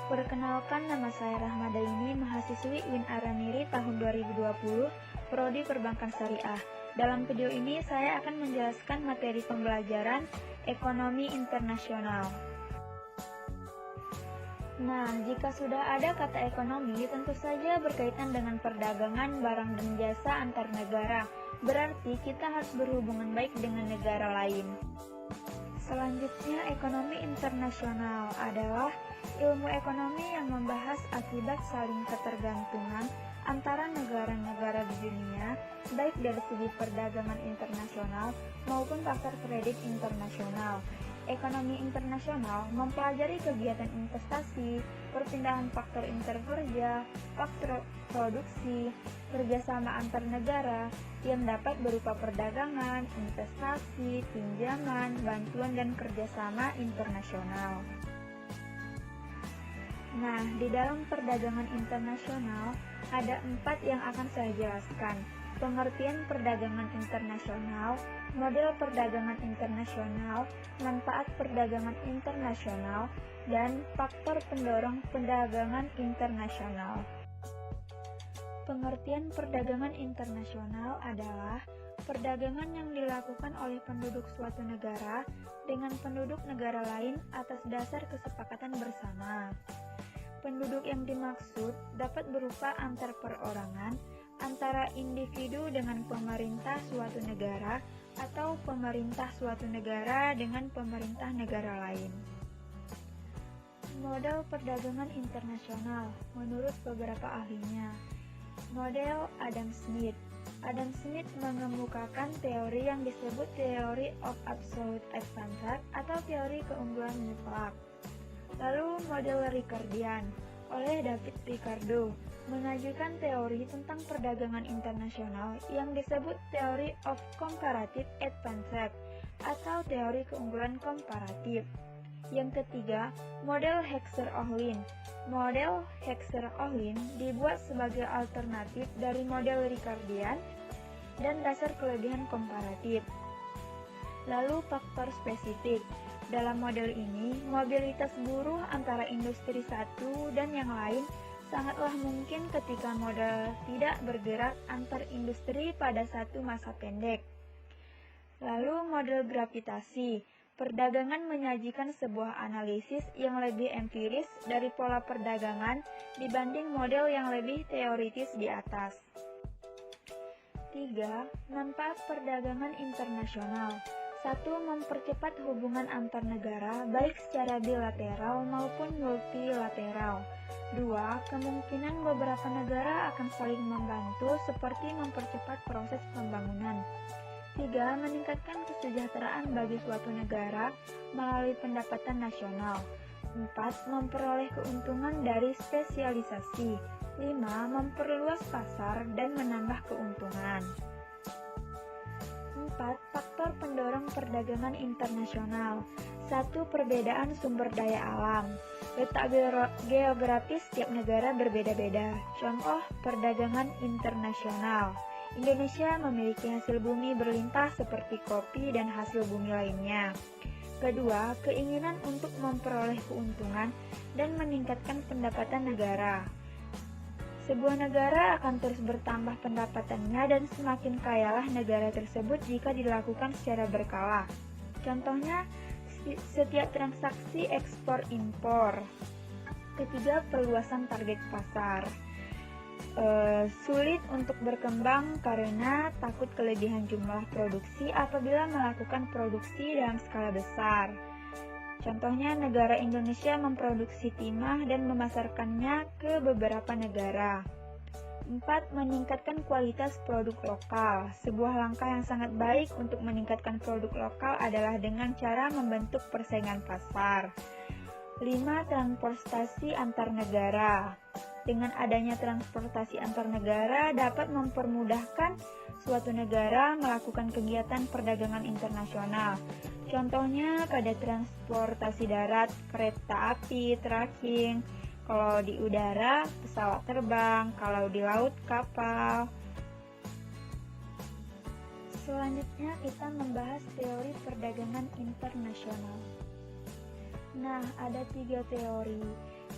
Perkenalkan, nama saya Rahmadaini, mahasiswi UIN Araniri tahun 2020, Prodi Perbankan Syariah. Dalam video ini saya akan menjelaskan materi pembelajaran Ekonomi Internasional. Nah, jika sudah ada kata ekonomi, tentu saja berkaitan dengan perdagangan barang dan jasa antar negara. Berarti kita harus berhubungan baik dengan negara lain. Selanjutnya, ekonomi internasional adalah ilmu ekonomi yang membahas akibat saling ketergantungan antara negara-negara di dunia, baik dari segi perdagangan internasional maupun pasar kredit internasional. Ekonomi internasional mempelajari kegiatan investasi, perpindahan faktor interkerja, faktor produksi, kerjasama antar negara yang dapat berupa perdagangan, investasi, pinjaman, bantuan, dan kerjasama internasional. Nah, di dalam perdagangan internasional ada 4 yang akan saya jelaskan. Pengertian perdagangan internasional, model perdagangan internasional, manfaat perdagangan internasional, dan faktor pendorong perdagangan internasional. Pengertian perdagangan internasional adalah perdagangan yang dilakukan oleh penduduk suatu negara dengan penduduk negara lain atas dasar kesepakatan bersama. Penduduk yang dimaksud dapat berupa antar perorangan, antara individu dengan pemerintah suatu negara, atau pemerintah suatu negara dengan pemerintah negara lain. Model perdagangan internasional menurut beberapa ahlinya. Model Adam Smith. Adam Smith mengemukakan teori yang disebut teori of absolute advantage atau teori keunggulan mutlak. Lalu model Ricardian oleh David Ricardo mengajukan teori tentang perdagangan internasional yang disebut teori of comparative advantage atau teori keunggulan komparatif. Yang ketiga, model Heckscher-Ohlin. Model Heckscher-Ohlin dibuat sebagai alternatif dari model Ricardian dan dasar kelebihan komparatif. Lalu faktor spesifik. Dalam model ini, mobilitas buruh antara industri satu dan yang lain sangatlah mungkin ketika model tidak bergerak antar industri pada satu masa pendek. Lalu model gravitasi. Perdagangan menyajikan sebuah analisis yang lebih empiris dari pola perdagangan dibanding model yang lebih teoritis di atas. 3. Manfaat perdagangan internasional. 1. Mempercepat hubungan antar negara baik secara bilateral maupun multilateral. 2. Kemungkinan beberapa negara akan saling membantu seperti mempercepat proses pembangunan. 3. Meningkatkan kesejahteraan bagi suatu negara melalui pendapatan nasional. 4. Memperoleh keuntungan dari spesialisasi. 5. Memperluas pasar dan menambah keuntungan. 4. Faktor pendorong perdagangan internasional. 1. Perbedaan sumber daya alam. Letak geografis setiap negara berbeda-beda. Contoh perdagangan internasional. Indonesia memiliki hasil bumi berlimpah seperti kopi dan hasil bumi lainnya. Kedua, keinginan untuk memperoleh keuntungan dan meningkatkan pendapatan negara. Sebuah negara akan terus bertambah pendapatannya dan semakin kayalah negara tersebut jika dilakukan secara berkala. Contohnya, setiap transaksi ekspor-impor. Ketiga, perluasan target pasar. Sulit untuk berkembang karena takut kelebihan jumlah produksi apabila melakukan produksi dalam skala besar. Contohnya, negara Indonesia memproduksi timah dan memasarkannya ke beberapa negara. 4. Meningkatkan kualitas produk lokal. Sebuah langkah yang sangat baik untuk meningkatkan produk lokal adalah dengan cara membentuk persaingan pasar. 5. Transportasi antar negara. Dengan adanya transportasi antar negara dapat mempermudahkan suatu negara melakukan kegiatan perdagangan internasional. Contohnya pada transportasi darat, kereta api, trucking, kalau di udara, pesawat terbang, kalau di laut, kapal. Selanjutnya kita membahas teori perdagangan internasional. Nah, ada 3 teori.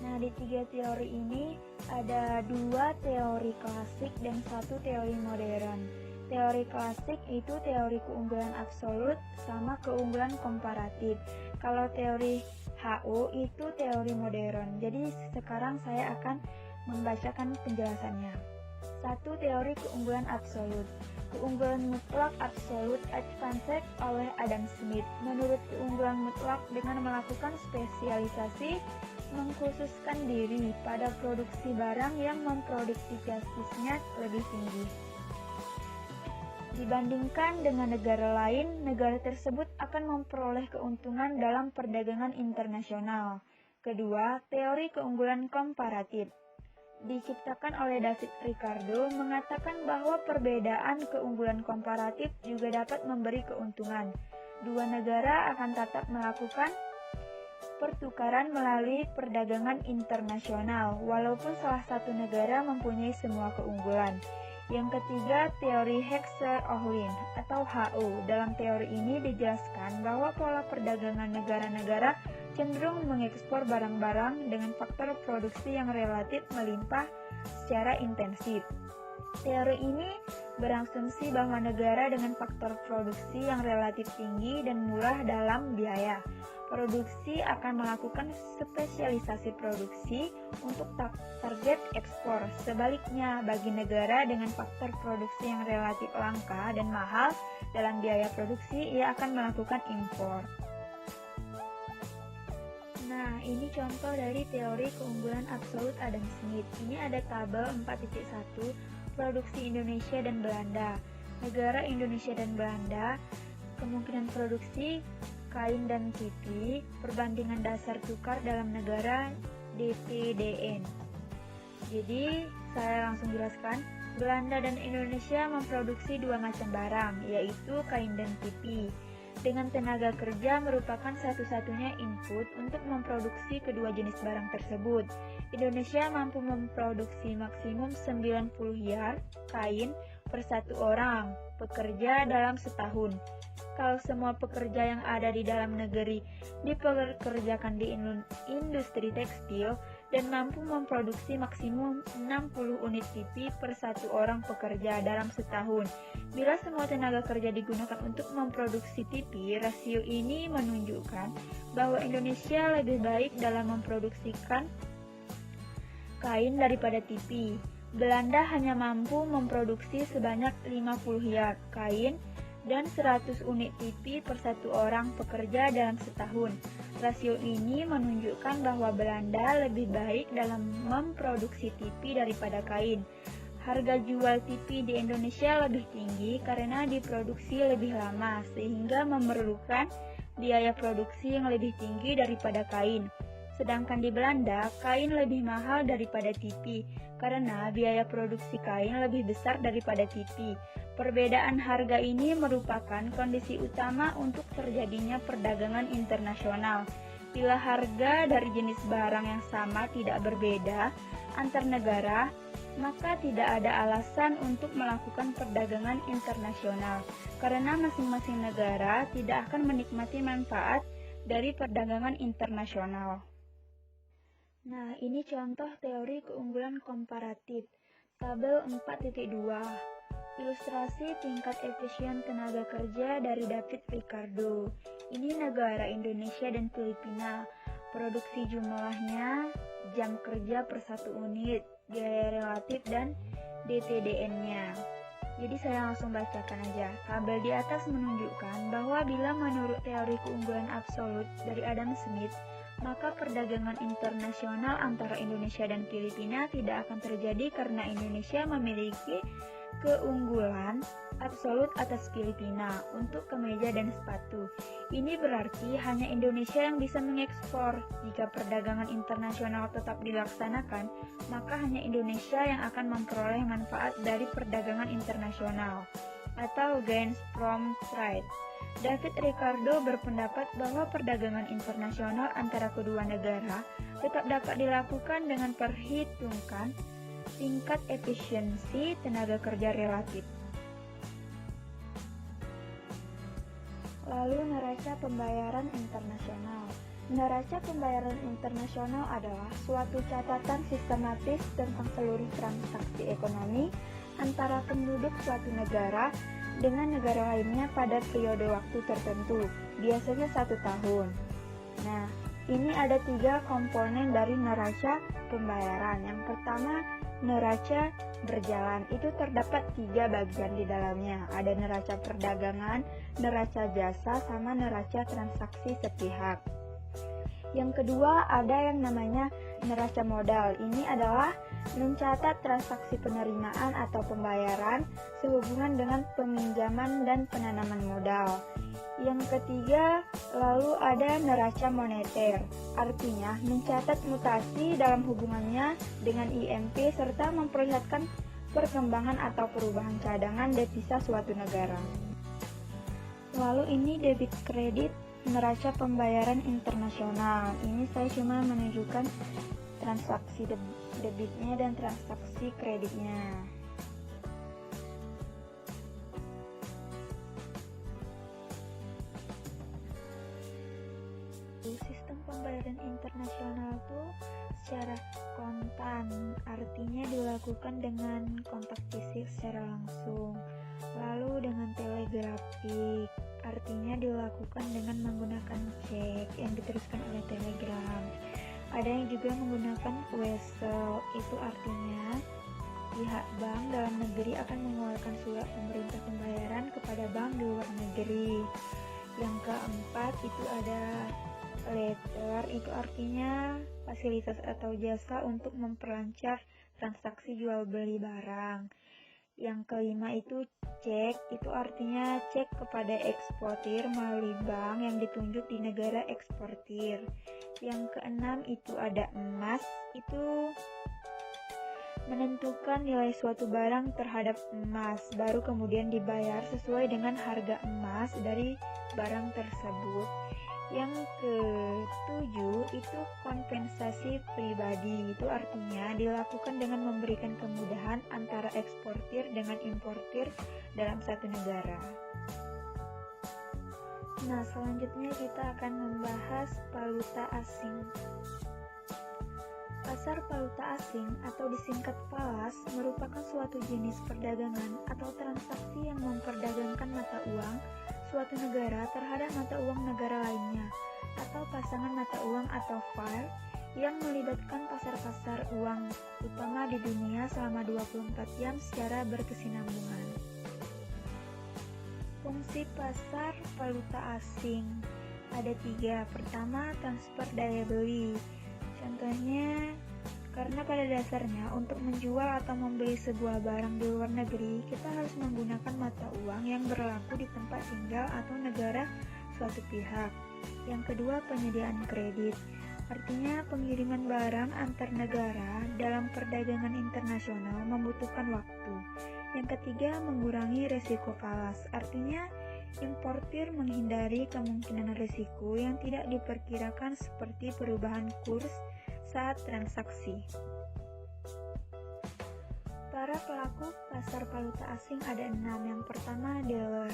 Nah, di tiga teori ini ada dua teori klasik dan satu teori modern. Teori klasik itu teori keunggulan absolut sama keunggulan komparatif. Kalau teori HO itu teori modern. Jadi sekarang saya akan membacakan penjelasannya. Satu, teori keunggulan absolut. Keunggulan mutlak absolut advanced oleh Adam Smith. Menurut keunggulan mutlak dengan melakukan spesialisasi mengkhususkan diri pada produksi barang yang memproduktivitasnya lebih tinggi. Dibandingkan dengan negara lain, negara tersebut akan memperoleh keuntungan dalam perdagangan internasional. Kedua, teori keunggulan komparatif. Diciptakan oleh David Ricardo mengatakan bahwa perbedaan keunggulan komparatif juga dapat memberi keuntungan. Dua negara akan tetap melakukan pertukaran melalui perdagangan internasional, walaupun salah satu negara mempunyai semua keunggulan. Yang ketiga, teori Heckscher-Ohlin atau HO. Dalam teori ini dijelaskan bahwa pola perdagangan negara-negara cenderung mengekspor barang-barang dengan faktor produksi yang relatif melimpah secara intensif. Teori ini berasumsi bahwa negara dengan faktor produksi yang relatif tinggi dan murah dalam biaya produksi akan melakukan spesialisasi produksi untuk target ekspor. Sebaliknya, bagi negara dengan faktor produksi yang relatif langka dan mahal dalam biaya produksi, ia akan melakukan impor. Nah, ini contoh dari teori keunggulan absolut Adam Smith. Ini ada tabel 4.1 produksi Indonesia dan Belanda. Negara Indonesia dan Belanda, kemungkinan produksi kain dan TV, perbandingan dasar tukar dalam negara DPDN. Jadi, saya langsung jelaskan. Belanda dan Indonesia memproduksi dua macam barang, yaitu kain dan TV. Dengan tenaga kerja merupakan satu-satunya input untuk memproduksi kedua jenis barang tersebut. Indonesia mampu memproduksi maksimum 90 yard kain per satu orang pekerja dalam setahun. Kalau semua pekerja yang ada di dalam negeri dipekerjakan di industri tekstil dan mampu memproduksi maksimum 60 unit TV per satu orang pekerja dalam setahun. Bila semua tenaga kerja digunakan untuk memproduksi TV, rasio ini menunjukkan bahwa Indonesia lebih baik dalam memproduksikan kain daripada TV. Belanda hanya mampu memproduksi sebanyak 50 yard kain dan 100 unit TV per satu orang pekerja dalam setahun. Rasio ini menunjukkan bahwa Belanda lebih baik dalam memproduksi TV daripada kain. Harga jual TV di Indonesia lebih tinggi karena diproduksi lebih lama, sehingga memerlukan biaya produksi yang lebih tinggi daripada kain. Sedangkan di Belanda, kain lebih mahal daripada TV, karena biaya produksi kain lebih besar daripada TV. Perbedaan harga ini merupakan kondisi utama untuk terjadinya perdagangan internasional. Bila harga dari jenis barang yang sama tidak berbeda antar negara, maka tidak ada alasan untuk melakukan perdagangan internasional, karena masing-masing negara tidak akan menikmati manfaat dari perdagangan internasional. Nah, ini contoh teori keunggulan komparatif. Tabel 4.2. Ilustrasi tingkat efisien tenaga kerja dari David Ricardo. Ini negara Indonesia dan Filipina. Produksi jumlahnya, jam kerja per satu unit, biaya relatif, dan DTDN-nya. Jadi saya langsung bacakan aja. Tabel di atas menunjukkan bahwa bila menurut teori keunggulan absolut dari Adam Smith, maka perdagangan internasional antara Indonesia dan Filipina tidak akan terjadi karena Indonesia memiliki keunggulan absolut atas Filipina untuk kemeja dan sepatu. Ini berarti hanya Indonesia yang bisa mengekspor. Jika perdagangan internasional tetap dilaksanakan, maka hanya Indonesia yang akan memperoleh manfaat dari perdagangan internasional atau gains from trade. David Ricardo berpendapat bahwa perdagangan internasional antara kedua negara tetap dapat dilakukan dengan perhitungkan tingkat efisiensi tenaga kerja relatif. Lalu neraca pembayaran internasional. Neraca pembayaran internasional adalah suatu catatan sistematis tentang seluruh transaksi ekonomi antara penduduk suatu negara dengan negara lainnya pada periode waktu tertentu, biasanya 1 tahun. Nah, ini ada 3 komponen dari neraca pembayaran. Yang pertama, neraca berjalan. Itu terdapat 3 bagian di dalamnya. Ada neraca perdagangan, neraca jasa, sama neraca transaksi sepihak. Yang kedua, ada yang namanya neraca modal. Ini adalah mencatat transaksi penerimaan atau pembayaran sehubungan dengan peminjaman dan penanaman modal. Yang ketiga, lalu ada neraca moneter. Artinya, mencatat mutasi dalam hubungannya dengan IMP serta memperlihatkan perkembangan atau perubahan cadangan devisa suatu negara. Lalu ini debit kredit neraca pembayaran internasional. Ini saya cuma menunjukkan transaksi debitnya dan transaksi kreditnya. Sistem pembayaran internasional itu secara kontan, artinya dilakukan dengan kontak fisik secara langsung. Lalu dengan telegrafik, artinya dilakukan dengan menggunakan cek yang diteruskan oleh telegram. Ada yang juga menggunakan wesel, itu artinya pihak bank dalam negeri akan mengeluarkan surat pemerintah pembayaran kepada bank di luar negeri. Yang keempat itu ada letter, itu artinya fasilitas atau jasa untuk memperlancar transaksi jual beli barang. Yang kelima itu cek, itu artinya cek kepada eksportir melalui bank yang ditunjuk di negara eksportir. Yang keenam itu ada emas, itu menentukan nilai suatu barang terhadap emas, baru kemudian dibayar sesuai dengan harga emas dari barang tersebut. Yang ketujuh itu kompensasi pribadi, itu artinya dilakukan dengan memberikan kemudahan antara eksportir dengan importir dalam satu negara. Nah, selanjutnya kita akan membahas valuta asing. Pasar valuta asing atau disingkat PALAS merupakan suatu jenis perdagangan atau transaksi yang memperdagangkan mata uang suatu negara terhadap mata uang negara lainnya, atau pasangan mata uang atau VAR yang melibatkan pasar-pasar uang utama di dunia selama 24 jam secara berkesinambungan. Fungsi pasar valuta asing ada 3. Pertama, transfer daya beli. Contohnya, karena pada dasarnya untuk menjual atau membeli sebuah barang di luar negeri, kita harus menggunakan mata uang yang berlaku di tempat tinggal atau negara suatu pihak. Yang kedua, penyediaan kredit. Artinya pengiriman barang antar negara dalam perdagangan internasional membutuhkan waktu. Yang ketiga, mengurangi risiko falas. Artinya importir menghindari kemungkinan risiko yang tidak diperkirakan seperti perubahan kurs saat transaksi. Para pelaku pasar valuta asing ada 6. Yang pertama, dealer,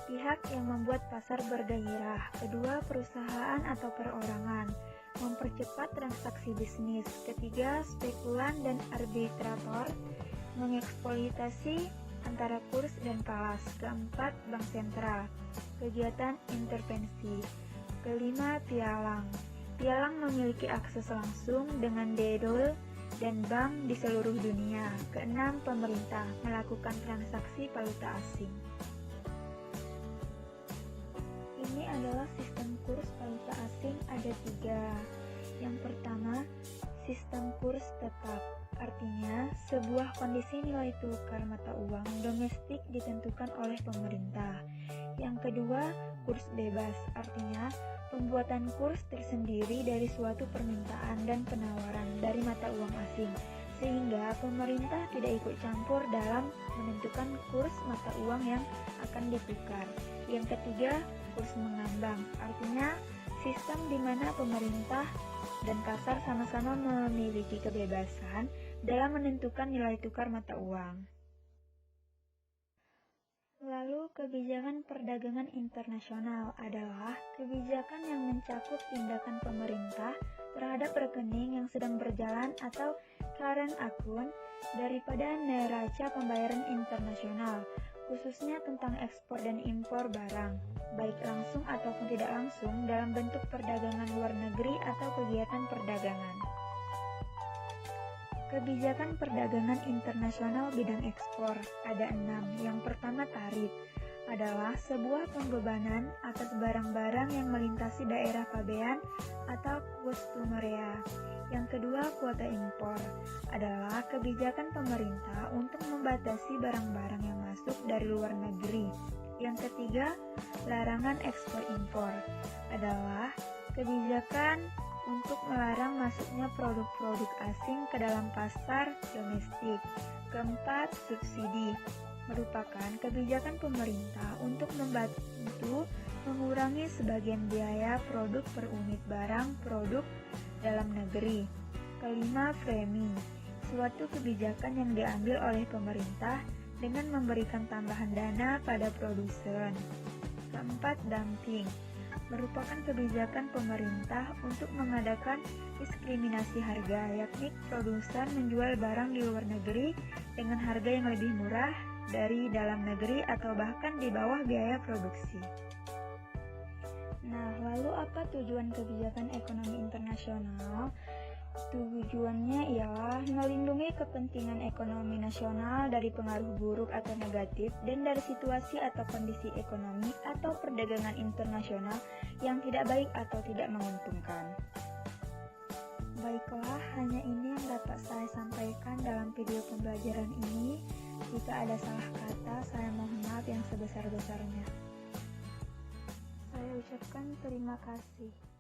pihak yang membuat pasar bergairah. Kedua, perusahaan atau perorangan, mempercepat transaksi bisnis. Ketiga, spekulan dan arbitrator, mengeksploitasi antara kurs dan falas. Keempat, bank sentral, kegiatan intervensi. Kelima, pialang. Pialang memiliki akses langsung dengan dedol dan bank di seluruh dunia. Keenam, pemerintah melakukan transaksi valuta asing. Ini adalah sistem kurs valuta asing ada 3. Yang pertama, sistem kurs tetap. Artinya, sebuah kondisi nilai tukar mata uang domestik ditentukan oleh pemerintah. Yang kedua, kurs bebas. Artinya, pembuatan kurs tersendiri dari suatu permintaan dan penawaran dari mata uang asing, sehingga pemerintah tidak ikut campur dalam menentukan kurs mata uang yang akan ditukar. Yang ketiga, kurs mengambang. Artinya, sistem di mana pemerintah dan pasar sama-sama memiliki kebebasan dalam menentukan nilai tukar mata uang. Lalu, kebijakan perdagangan internasional adalah kebijakan kebijakan yang mencakup tindakan pemerintah terhadap rekening yang sedang berjalan atau current account daripada neraca pembayaran internasional, khususnya tentang ekspor dan impor barang, baik langsung ataupun tidak langsung dalam bentuk perdagangan luar negeri atau kegiatan perdagangan. Kebijakan perdagangan internasional bidang ekspor ada 6. Yang pertama, tarif adalah sebuah pembebanan atas barang-barang yang melintasi daerah pabean atau customeria. Yang kedua, kuota impor adalah kebijakan pemerintah untuk membatasi barang-barang yang masuk dari luar negeri. Yang ketiga, larangan ekspor impor adalah kebijakan untuk melarang masuknya produk-produk asing ke dalam pasar domestik. Keempat, subsidi merupakan kebijakan pemerintah untuk membantu mengurangi sebagian biaya produk per unit barang produk dalam negeri. Kelima, premi, suatu kebijakan yang diambil oleh pemerintah dengan memberikan tambahan dana pada produsen. Keempat, dumping, merupakan kebijakan pemerintah untuk mengadakan diskriminasi harga, yakni produsen menjual barang di luar negeri dengan harga yang lebih murah dari dalam negeri atau bahkan di bawah biaya produksi. Nah, lalu apa tujuan kebijakan ekonomi internasional? Tujuannya ialah melindungi kepentingan ekonomi nasional dari pengaruh buruk atau negatif dan dari situasi atau kondisi ekonomi atau perdagangan internasional yang tidak baik atau tidak menguntungkan. Baiklah, hanya ini yang dapat saya sampaikan dalam video pembelajaran ini. Jika ada salah kata, saya mohon maaf yang sebesar-besarnya. Saya ucapkan terima kasih.